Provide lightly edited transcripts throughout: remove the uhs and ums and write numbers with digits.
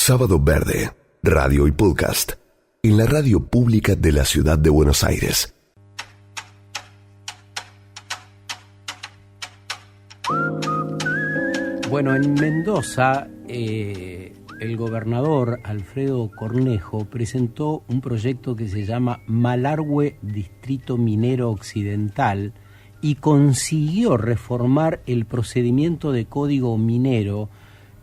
Sábado Verde, radio y podcast, en la radio pública de la Ciudad de Buenos Aires. Bueno, en Mendoza, el gobernador Alfredo Cornejo presentó un proyecto que se llama Malargüe Distrito Minero Occidental y consiguió reformar el procedimiento de código minero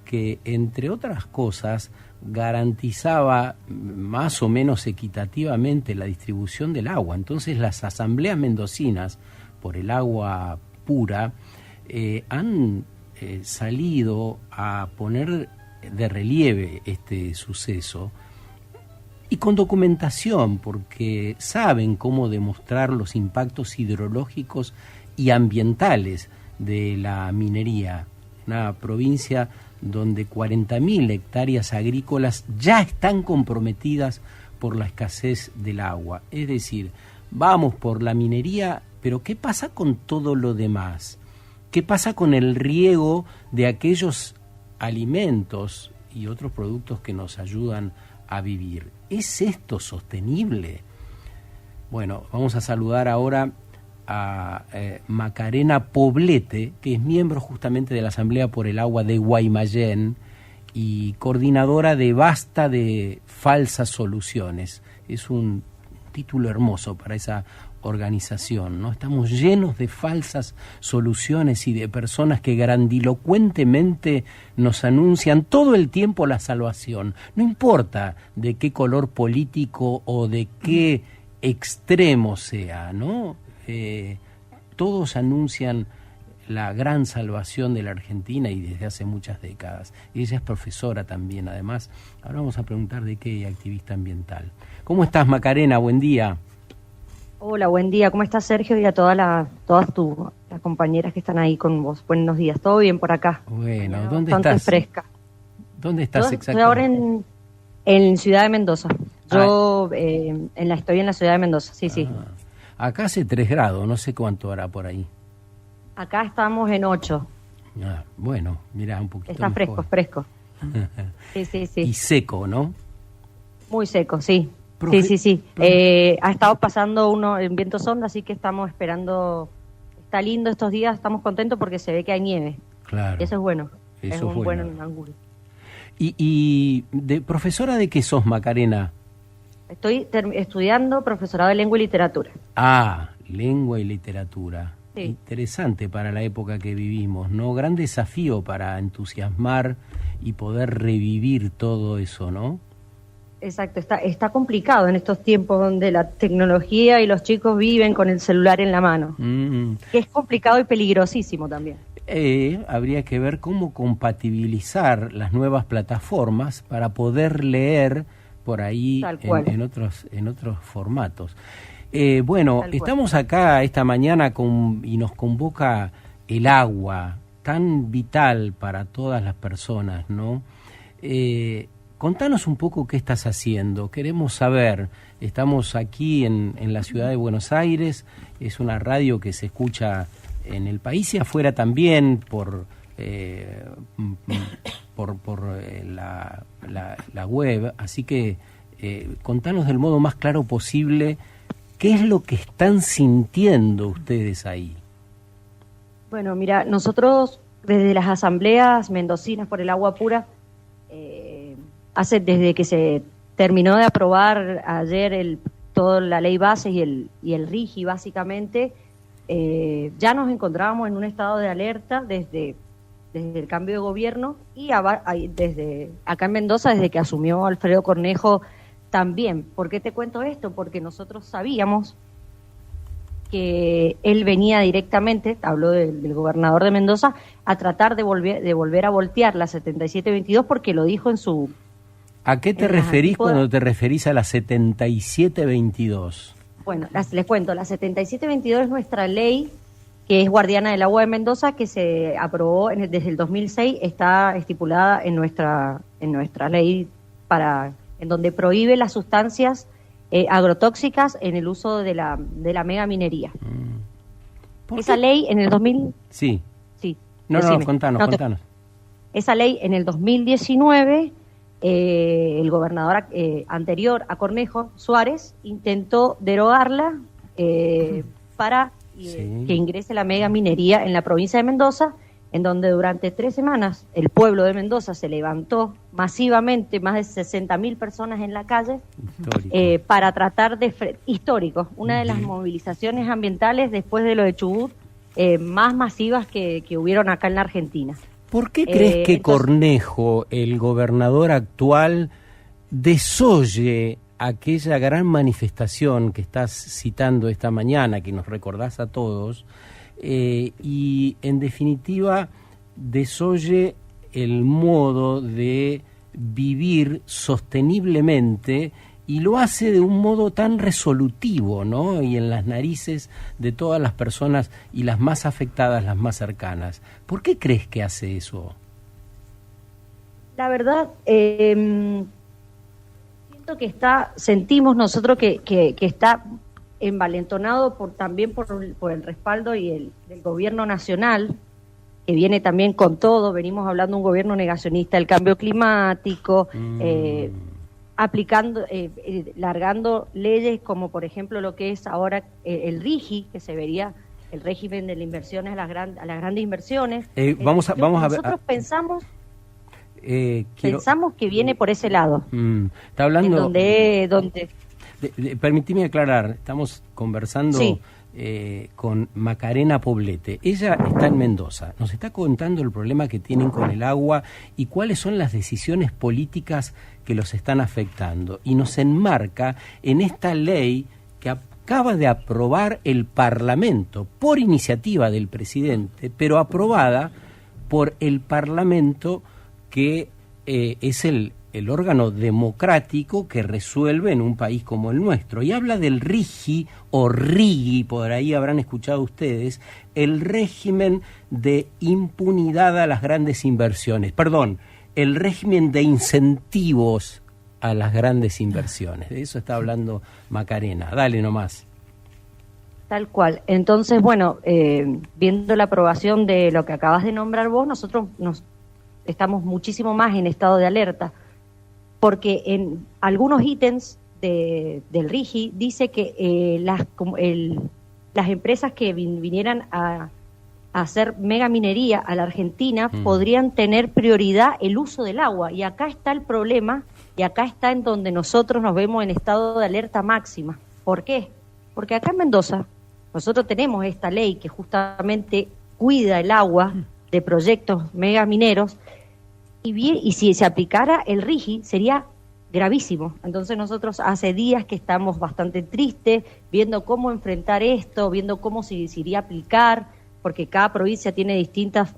que, entre otras cosas, garantizaba más o menos equitativamente la distribución del agua. Entonces las asambleas mendocinas por el agua pura han salido a poner de relieve este suceso y con documentación, porque saben cómo demostrar los impactos hidrológicos y ambientales de la minería. Una provincia donde 40.000 hectáreas agrícolas ya están comprometidas por la escasez del agua. Es decir, vamos por la minería, pero ¿qué pasa con todo lo demás? ¿Qué pasa con el riego de aquellos alimentos y otros productos que nos ayudan a vivir? ¿Es esto sostenible? Bueno, vamos a saludar ahora a Macarena Poblete, que es miembro justamente de la Asamblea por el Agua de Guaymallén y coordinadora de Basta de Falsas Soluciones. Es un título hermoso para esa organización, ¿no? Estamos llenos de falsas soluciones y de personas que grandilocuentemente nos anuncian todo el tiempo la salvación. No importa de qué color político o de qué extremo sea, ¿no? Todos anuncian la gran salvación de la Argentina y desde hace muchas décadas. Y ella es profesora también, además. Ahora vamos a preguntar de qué activista ambiental. ¿Cómo estás, Macarena? Buen día. Hola, buen día. ¿Cómo estás, Sergio? Y a todas las compañeras que están ahí con vos. Buenos días. ¿Todo bien por acá? Bueno, ¿dónde bastante estás? Fresca. ¿Dónde estás exactamente? Estoy ahora en Ciudad de Mendoza. Yo estoy en la Ciudad de Mendoza, sí. Acá hace 3 grados, no sé cuánto hará por ahí. Acá estamos en 8. Bueno, mirá, un poquito Está mejor. fresco. Sí. Y seco, ¿no? Muy seco, sí. Sí. Ha estado pasando en viento sonda, así que estamos esperando. Está lindo estos días, estamos contentos porque se ve que hay nieve. Claro. Eso es bueno. Eso es un buen ángulo. ¿Y de profesora de qué sos, Macarena? Estoy estudiando profesorado de lengua y literatura. Lengua y literatura. Sí. Interesante para la época que vivimos, ¿no? Gran desafío para entusiasmar y poder revivir todo eso, ¿no? Exacto, está complicado en estos tiempos donde la tecnología y los chicos viven con el celular en la mano. Que es complicado y peligrosísimo también. Habría que ver cómo compatibilizar las nuevas plataformas para poder leer por ahí en otros formatos. Bueno, estamos acá esta mañana y nos convoca el agua, tan vital para todas las personas, ¿no? Contanos un poco qué estás haciendo, queremos saber. Estamos aquí en la ciudad de Buenos Aires, es una radio que se escucha en el país y afuera también por la web, así que contanos del modo más claro posible qué es lo que están sintiendo ustedes ahí. Bueno, mira, nosotros desde las asambleas mendocinas por el agua pura, desde que se terminó de aprobar ayer toda la ley base y el RIGI básicamente, ya nos encontrábamos en un estado de alerta desde el cambio de gobierno y desde acá en Mendoza, desde que asumió Alfredo Cornejo también. ¿Por qué te cuento esto? Porque nosotros sabíamos que él venía directamente, habló del gobernador de Mendoza, a tratar de volver a voltear la 7722 porque lo dijo en su... ¿A qué te referís cuando te referís a la 7722? Bueno, les cuento, la 7722 es nuestra ley que es guardiana del agua de Mendoza, que se aprobó desde el 2006, está estipulada en nuestra ley en donde prohíbe las sustancias agrotóxicas en el uso de la mega minería. Esa ley en el 2000... Sí. No, contanos. Esa ley en el 2019 el gobernador anterior a Cornejo, Suárez, intentó derogarla para que ingrese la mega minería en la provincia de Mendoza, en donde durante 3 semanas el pueblo de Mendoza se levantó masivamente, más de 60.000 personas en la calle, para tratar de... Histórico, una de las movilizaciones ambientales después de lo de Chubut más masivas que hubieron acá en la Argentina. ¿Por qué crees que Cornejo, el gobernador actual, desoye aquella gran manifestación que estás citando esta mañana, que nos recordás a todos, y en definitiva desoye el modo de vivir sosteniblemente, y lo hace de un modo tan resolutivo, ¿no? Y en las narices de todas las personas, y las más afectadas, las más cercanas? ¿Por qué crees que hace eso? La verdad, siento que sentimos nosotros que está envalentonado también por el respaldo del gobierno nacional, que viene también con todo. Venimos hablando de un gobierno negacionista del cambio climático, aplicando, largando leyes como por ejemplo lo que es ahora el RIGI, que se vería el régimen de las inversiones a las grandes inversiones. Vamos a ver. Nosotros pensamos que viene por ese lado. Está hablando. Donde permitime aclarar, estamos conversando con Macarena Poblete. Ella está en Mendoza, nos está contando el problema que tienen con el agua y cuáles son las decisiones políticas que los están afectando, y nos enmarca en esta ley que acaba de aprobar el Parlamento por iniciativa del presidente, pero aprobada por el Parlamento, que es el órgano democrático que resuelve en un país como el nuestro. Y habla del RIGI o RIGI, por ahí habrán escuchado ustedes, el régimen de impunidad a las grandes inversiones. Perdón, el régimen de incentivos a las grandes inversiones. De eso está hablando Macarena. Dale nomás. Tal cual. Entonces, bueno, viendo la aprobación de lo que acabas de nombrar vos, nosotros estamos muchísimo más en estado de alerta, porque en algunos ítems del RIGI dice que las empresas que vinieran a hacer mega minería a la Argentina podrían tener prioridad el uso del agua, y acá está el problema, y acá está en donde nosotros nos vemos en estado de alerta máxima. ¿Por qué? Porque acá en Mendoza nosotros tenemos esta ley que justamente cuida el agua de proyectos mega mineros, y si se aplicara el RIGI sería gravísimo. Entonces nosotros hace días que estamos bastante tristes, viendo cómo enfrentar esto, viendo cómo se iría a aplicar, porque cada provincia tiene distintas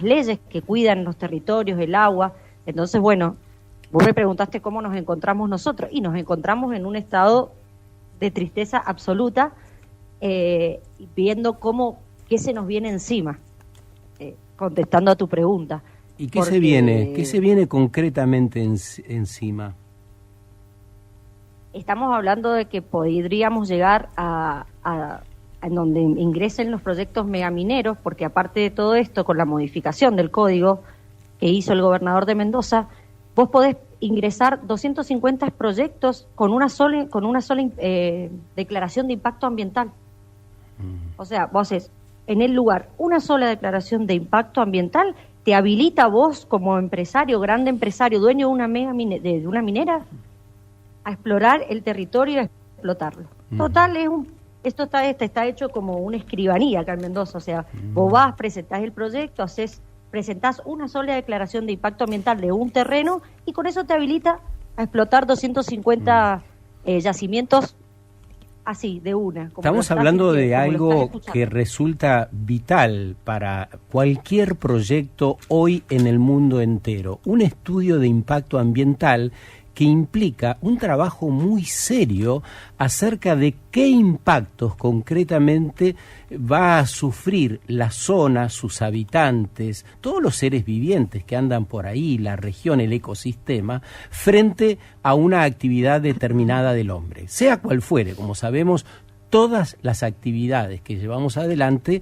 leyes que cuidan los territorios, el agua. Entonces, bueno, vos me preguntaste cómo nos encontramos nosotros, y nos encontramos en un estado de tristeza absoluta, viendo qué se nos viene encima, contestando a tu pregunta. ¿Y qué se viene? ¿Qué se viene concretamente encima? Estamos hablando de que podríamos llegar a donde ingresen los proyectos megamineros, porque aparte de todo esto, con la modificación del código que hizo el gobernador de Mendoza, vos podés ingresar 250 proyectos con una sola declaración de impacto ambiental. O sea, vos haces en el lugar una sola declaración de impacto ambiental, te habilita a vos como empresario, grande empresario, dueño de una minera, a explorar el territorio y a explotarlo. Total, esto está hecho como una escribanía acá en Mendoza. O sea, vos vas, presentás el proyecto, presentás una sola declaración de impacto ambiental de un terreno, y con eso te habilita a explotar 250 yacimientos así, de una. Estamos hablando de algo que resulta vital para cualquier proyecto hoy en el mundo entero. Un estudio de impacto ambiental que implica un trabajo muy serio acerca de qué impactos concretamente va a sufrir la zona, sus habitantes, todos los seres vivientes que andan por ahí, la región, el ecosistema, frente a una actividad determinada del hombre. Sea cual fuere, como sabemos, todas las actividades que llevamos adelante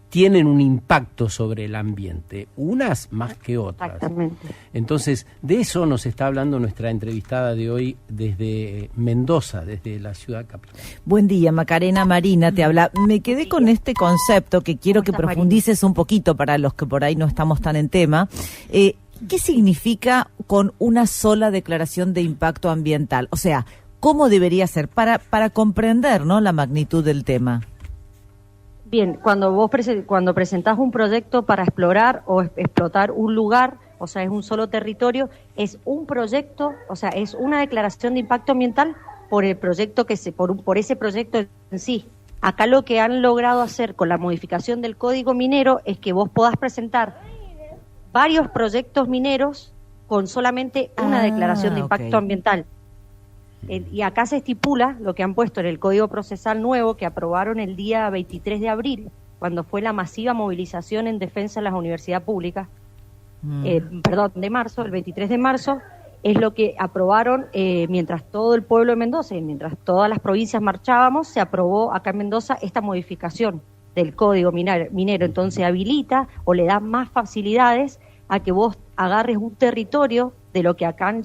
tienen un impacto sobre el ambiente, unas más que otras. Exactamente. Entonces, de eso nos está hablando nuestra entrevistada de hoy desde Mendoza, desde la ciudad capital. Buen día, Macarena Marina te habla. Me quedé con este concepto que quiero que profundices un poquito para los que por ahí no estamos tan en tema. ¿Qué significa con una sola declaración de impacto ambiental? O sea, ¿cómo debería ser para comprender, ¿no?, la magnitud del tema? Bien, cuando presentás un proyecto para explorar o explotar un lugar, o sea, es un solo territorio, es un proyecto, o sea, es una declaración de impacto ambiental por el proyecto por ese proyecto en sí. Acá lo que han logrado hacer con la modificación del Código Minero es que vos podás presentar varios proyectos mineros con solamente una declaración de impacto ambiental. Y acá se estipula lo que han puesto en el Código Procesal nuevo que aprobaron el día 23 de abril, cuando fue la masiva movilización en defensa de las universidades públicas, de marzo, el 23 de marzo, es lo que aprobaron mientras todo el pueblo de Mendoza y mientras todas las provincias marchábamos, se aprobó acá en Mendoza esta modificación del Código Minero. Entonces habilita o le da más facilidades a que vos agarres un territorio de lo que acá han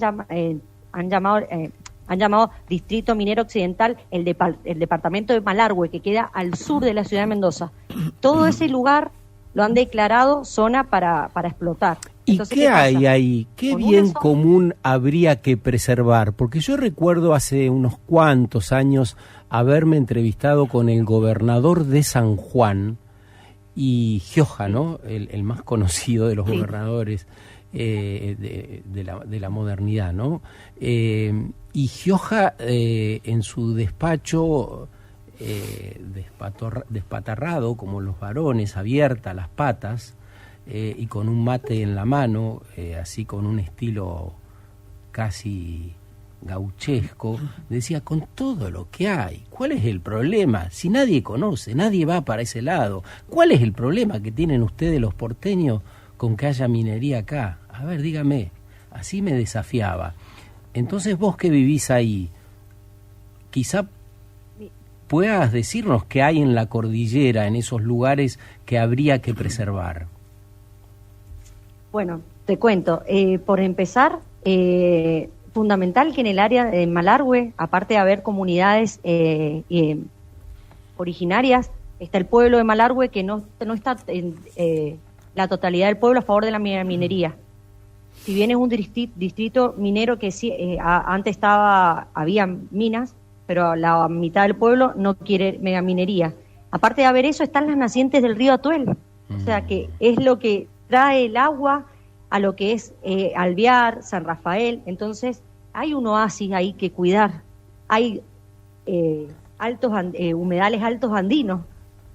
llamado Distrito Minero Occidental, el departamento de Malargüe, que queda al sur de la ciudad de Mendoza. Todo ese lugar lo han declarado zona para explotar. Entonces, ¿Y qué hay ahí? ¿Qué bien común habría que preservar? Porque yo recuerdo hace unos cuantos años haberme entrevistado con el gobernador de San Juan y Gioja, ¿no? El más conocido de los gobernadores de la modernidad, ¿no? Y Gioja en su despacho despatarrado, como los varones, abierta las patas y con un mate en la mano, así con un estilo casi gauchesco, decía, con todo lo que hay, ¿cuál es el problema? Si nadie conoce, nadie va para ese lado, ¿cuál es el problema que tienen ustedes los porteños con que haya minería acá? A ver, dígame, así me desafiaba. Entonces vos que vivís ahí, quizá puedas decirnos qué hay en la cordillera, en esos lugares que habría que preservar. Bueno, te cuento, por empezar, fundamental que en el área de Malargüe, aparte de haber comunidades originarias, está el pueblo de Malargüe que no está en la totalidad del pueblo a favor de la minería. Si bien es un distrito minero que sí, antes había minas, pero la mitad del pueblo no quiere megaminería. Aparte de haber eso, están las nacientes del río Atuel, o sea que es lo que trae el agua a lo que es Alvear, San Rafael. Entonces hay un oasis ahí que cuidar, hay humedales altos andinos,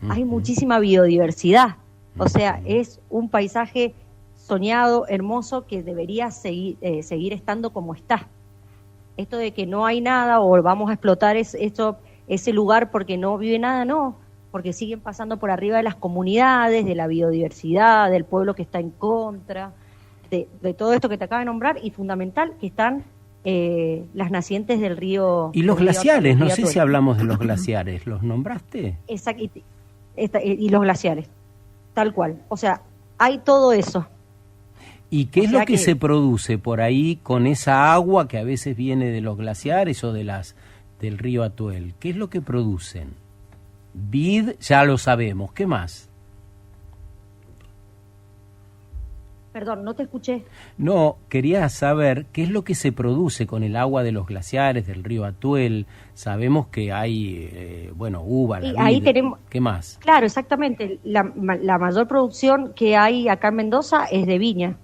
hay muchísima biodiversidad, o sea, es un paisaje soñado, hermoso, que debería seguir estando como está. Esto de que no hay nada o vamos a explotar ese lugar porque no vive nada, no, porque siguen pasando por arriba de las comunidades, de la biodiversidad, del pueblo que está en contra, de todo esto que te acabo de nombrar, y fundamental que están las nacientes del río. Y los glaciares, no sé si hablamos de los glaciares, ¿los nombraste? Exacto, y los glaciares, tal cual, o sea, hay todo eso. ¿Y qué es lo que se produce por ahí con esa agua que a veces viene de los glaciares o del río Atuel? ¿Qué es lo que producen? Vid, ya lo sabemos. ¿Qué más? Perdón, no te escuché. No, quería saber qué es lo que se produce con el agua de los glaciares, del río Atuel. Sabemos que hay, uva, la ahí vid. tenemos, ¿Qué más? Claro, exactamente. La mayor producción que hay acá en Mendoza es de viña,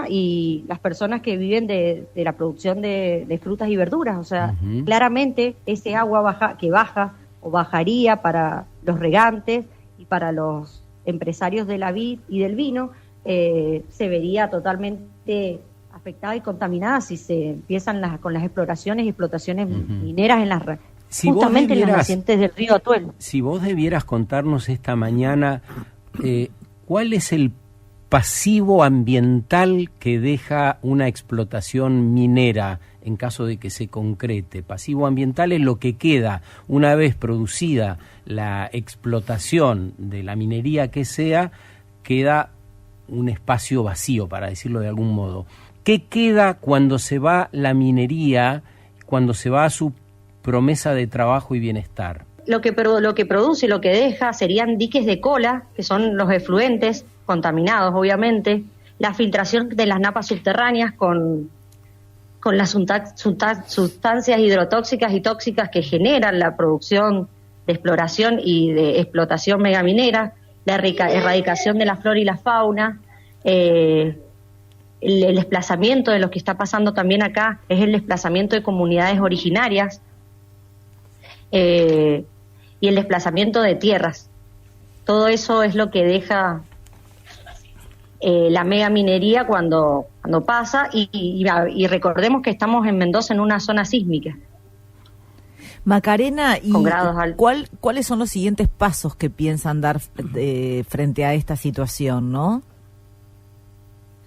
y las personas que viven de la producción de frutas y verduras. O sea, claramente ese agua bajaría para los regantes y para los empresarios de la vid y del vino, se vería totalmente afectada y contaminada si se empiezan con las exploraciones y explotaciones mineras en las justamente en las nacientes del río Atuel. Si vos debieras contarnos esta mañana cuál es el pasivo ambiental que deja una explotación minera en caso de que se concrete. Pasivo ambiental es lo que queda una vez producida la explotación de la minería que sea, queda un espacio vacío, para decirlo de algún modo. ¿Qué queda cuando se va la minería, cuando se va a su promesa de trabajo y bienestar? Lo que produce y lo que deja serían diques de cola, que son los efluentes contaminados, obviamente, la filtración de las napas subterráneas con las sustancias hidrotóxicas y tóxicas que generan la producción de exploración y de explotación megaminera, la erradicación de la flora y la fauna, el desplazamiento de lo que está pasando también acá es el desplazamiento de comunidades originarias y el desplazamiento de tierras. Todo eso es lo que deja la megaminería cuando pasa y recordemos que estamos en Mendoza en una zona sísmica. Macarena, ¿y con grados altos. cuáles son los siguientes pasos que piensan dar frente a esta situación, no?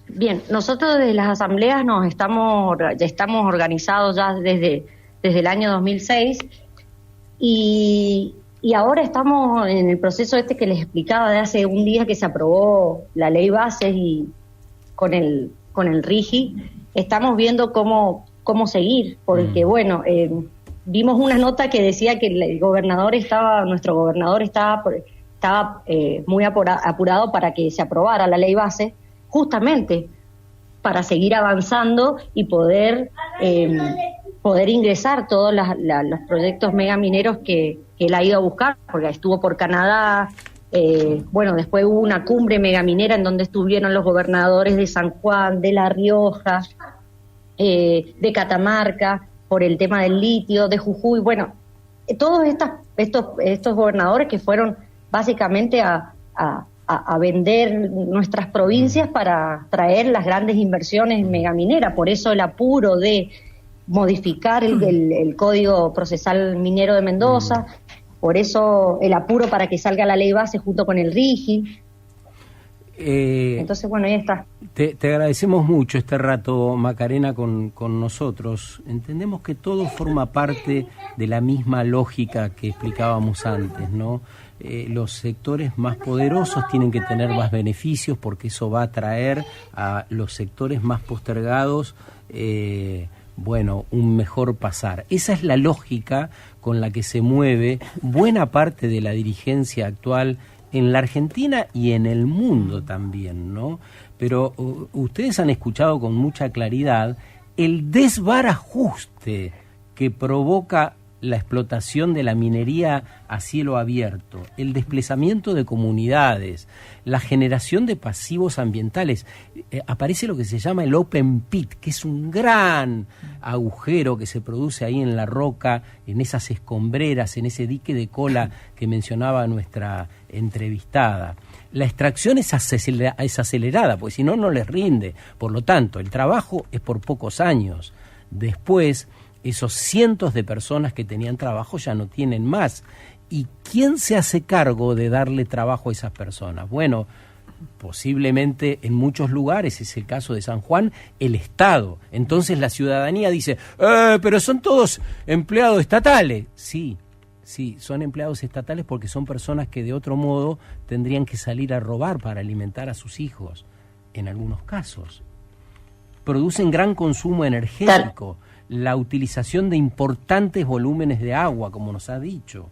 Bien, nosotros desde las asambleas ya estamos organizados ya desde el año 2006 y ahora estamos en el proceso que les explicaba de hace un día que se aprobó la ley bases y con el RIGI estamos viendo cómo seguir, porque vimos una nota que decía que nuestro gobernador estaba muy apurado para que se aprobara la ley base, justamente para seguir avanzando y poder ingresar todos los proyectos megamineros que él ha ido a buscar, porque estuvo por Canadá, después hubo una cumbre megaminera en donde estuvieron los gobernadores de San Juan, de La Rioja, de Catamarca, por el tema del litio, de Jujuy, todos estos gobernadores que fueron básicamente a vender nuestras provincias para traer las grandes inversiones megamineras. Por eso el apuro de modificar el Código Procesal Minero de Mendoza, por eso el apuro para que salga la ley base junto con el RIGI. Entonces, ahí está. Te agradecemos mucho este rato, Macarena, con nosotros. Entendemos que todo forma parte de la misma lógica que explicábamos antes, ¿no? Los sectores más poderosos tienen que tener más beneficios porque eso va a atraer a los sectores más postergados un mejor pasar. Esa es la lógica con la que se mueve buena parte de la dirigencia actual en la Argentina y en el mundo también, ¿no? Pero ustedes han escuchado con mucha claridad el desbarajuste que provoca la explotación de la minería a cielo abierto, el desplazamiento de comunidades, la generación de pasivos ambientales. Aparece lo que se llama el open pit, que es un gran agujero que se produce ahí en la roca, en esas escombreras, en ese dique de cola que mencionaba nuestra entrevistada. La extracción es acelerada, porque si no, no les rinde. Por lo tanto, el trabajo es por pocos años. Después, esos cientos de personas que tenían trabajo ya no tienen más. ¿Y quién se hace cargo de darle trabajo a esas personas? Bueno, posiblemente en muchos lugares, es el caso de San Juan, el Estado. Entonces la ciudadanía dice, pero son todos empleados estatales. Sí, son empleados estatales porque son personas que de otro modo tendrían que salir a robar para alimentar a sus hijos, en algunos casos. Producen gran consumo energético, la utilización de importantes volúmenes de agua, como nos ha dicho,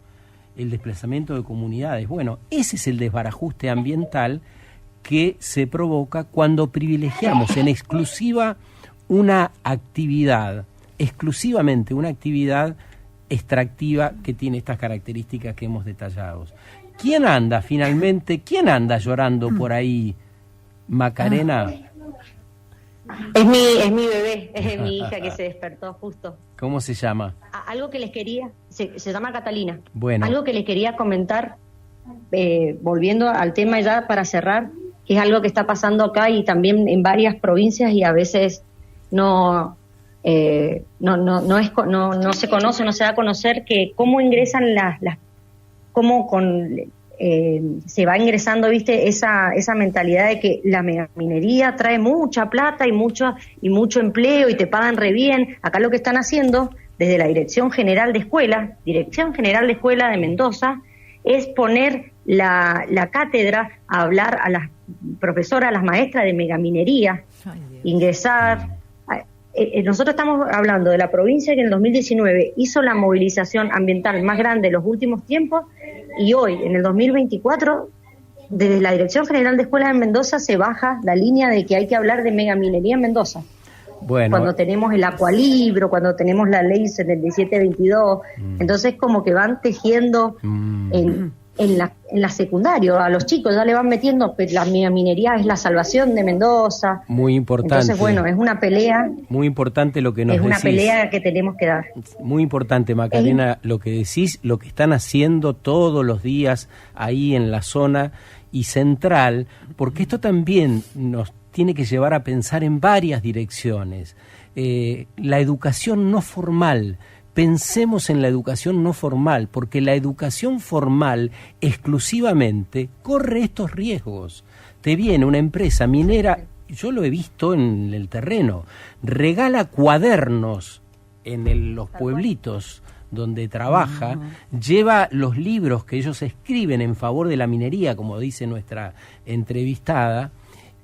el desplazamiento de comunidades. Bueno, ese es el desbarajuste ambiental que se provoca cuando privilegiamos en exclusiva una actividad, exclusivamente una actividad extractiva que tiene estas características que hemos detallado. ¿Quién anda llorando por ahí, Macarena? Es mi bebé, es mi hija que se despertó justo. ¿Cómo se llama? Algo que les quería, se llama Catalina. Bueno. Algo que les quería comentar, volviendo al tema ya para cerrar, que es algo que está pasando acá y también en varias provincias y a veces no se conoce, no se da a conocer que cómo ingresan cómo con se va ingresando, viste, esa mentalidad de que la megaminería trae mucha plata y mucho empleo y te pagan re bien. Acá lo que están haciendo desde la Dirección General de Escuela de Mendoza, es poner la cátedra a hablar a las profesoras, a las maestras de megaminería, ingresar. Nosotros estamos hablando de la provincia que en el 2019 hizo la movilización ambiental más grande de los últimos tiempos, y hoy, en el 2024, desde la Dirección General de Escuelas en Mendoza se baja la línea de que hay que hablar de megaminería en Mendoza. Bueno, cuando tenemos el acualibro, cuando tenemos la ley 7722, entonces como que van tejiendo en la secundaria, a los chicos ya le van metiendo, pues la minería es la salvación de Mendoza. Muy importante. Entonces, bueno, es una pelea. Muy importante lo que nos decís. Es una pelea que tenemos que dar. Muy importante, Macarena, lo que decís, lo que están haciendo todos los días ahí en la zona y central, porque esto también nos tiene que llevar a pensar en varias direcciones. La educación no formal. Pensemos en la educación no formal, porque la educación formal exclusivamente corre estos riesgos. Te viene una empresa minera, yo lo he visto en el terreno, regala cuadernos en los pueblitos donde trabaja, lleva los libros que ellos escriben en favor de la minería, como dice nuestra entrevistada,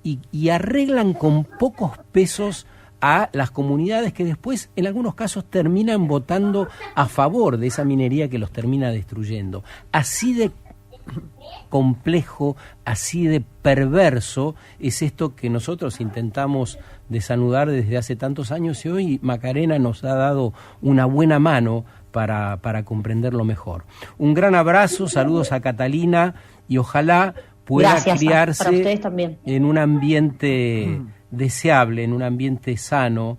y arreglan con pocos pesos a las comunidades que después, en algunos casos, terminan votando a favor de esa minería que los termina destruyendo. Así de complejo, así de perverso es esto que nosotros intentamos desanudar desde hace tantos años, y hoy Macarena nos ha dado una buena mano para comprenderlo mejor. Un gran abrazo, saludos a Catalina, y ojalá pueda criarse para ustedes también en un ambiente deseable, en un ambiente sano,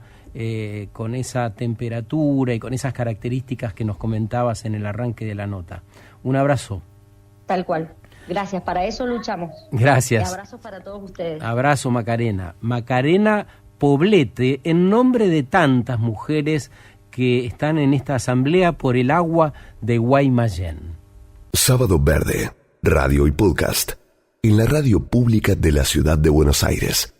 con esa temperatura y con esas características que nos comentabas en el arranque de la nota. Un abrazo. Tal cual. Gracias, para eso luchamos. Gracias. Y abrazos para todos ustedes. Abrazo, Macarena. Macarena Poblete, en nombre de tantas mujeres que están en esta asamblea por el agua de Guaymallén. Sábado Verde, radio y podcast, en la radio pública de la ciudad de Buenos Aires.